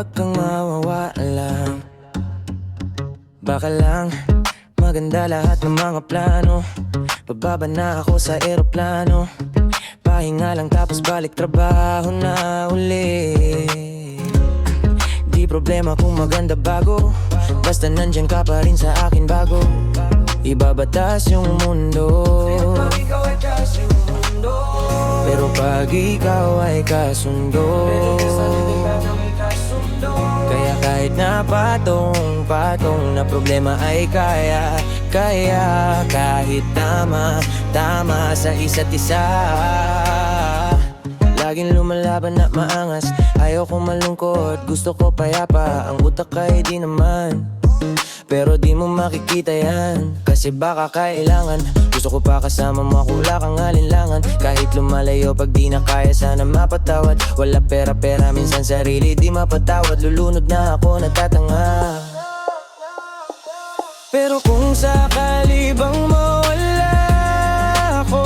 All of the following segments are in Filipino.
wag kang mawawala. Baka lang maganda lahat ng mga plano. Bababa na ako sa eroplano. Pahinga lang tapos balik trabaho na uli. Di problema kung maganda bago, basta nandyan ka pa rin sa akin bago. Ibabatas yung mundo, pero pag ikaw ay kasundo, kaya kahit na patong na problema ay kaya kahit tama sa isa't isa. Laging lumalaban na maangas, ayaw ko malungkot, gusto ko payapa. Ang utak ay di naman, pero di mo makikita yan, kasi baka kailangan. Gusto ko pa kasama mo, ako wala kang alinlangan. Kahit lumalayo pag di na kaya, sana mapatawad. Wala pera minsan sarili di mapatawad. Lulunod na ako natatanga. Pero kung sakali bang mawala ako,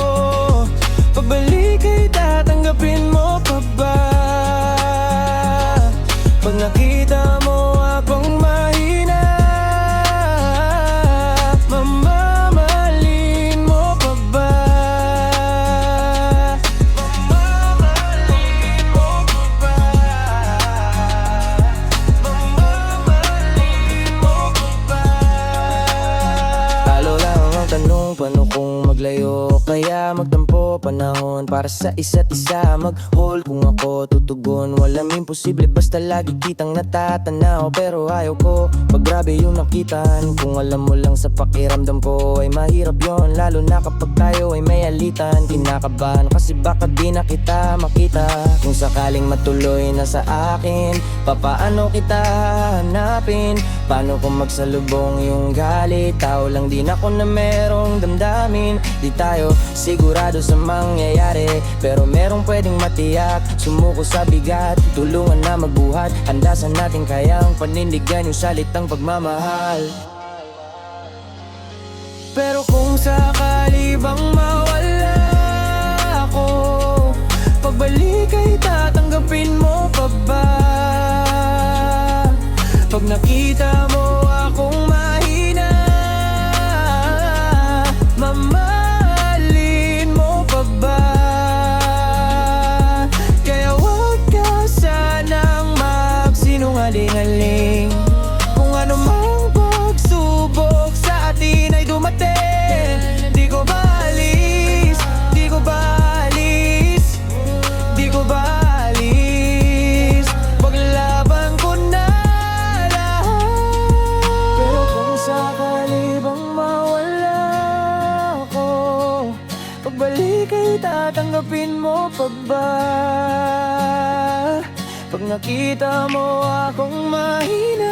pagbalik ay tatanggapin mo pa ba? Pag nakita mo akong mahina, mamamalin mo pa ba? Mamamalin mo pa ba? Mamamalin mo pa ba? Talo lang ang tanong, paano kung maglayo? Kaya magtampo panahon para sa isa't isa. Mag-hold kung ako tutugon, walang imposible basta lagi kitang natatanaw. Pero ayaw ko pag grabe yung nakitan. Kung alam mo lang sa pakiramdam ko ay mahirap yon, lalo na kapag tayo ay may alitan. Kinakabahan kasi baka di na kita makita. Kung sakaling matuloy na sa akin, papaano kita hanapin? Paano kung magsalubong yung galit? Tao lang din ako na merong damdamin. Di tayo sigurado sa mangyayari, pero merong pwedeng matiyak. Sumuko sa bigat, tulungan na magbuhat. Handasan natin kayang panindigan yung salitang pagmamahal. Pero kung sakali bang mawala ako, pagbalik ay tatanggapin mo pa ba? Pag nakita mo akong mahina, mamahalin mo pa ba? Kaya wag ka sanang magsinungaling-aling. Kung ano mang pagsubok sa atin ay dumating, di ko baalis, di ko baalis, di ko baalis. Paglaban ko na lahat. Pero kung sakali bang mawala ako, pagbalik ay tatanggapin mo pa ba? Pag nakita mo akong mahina,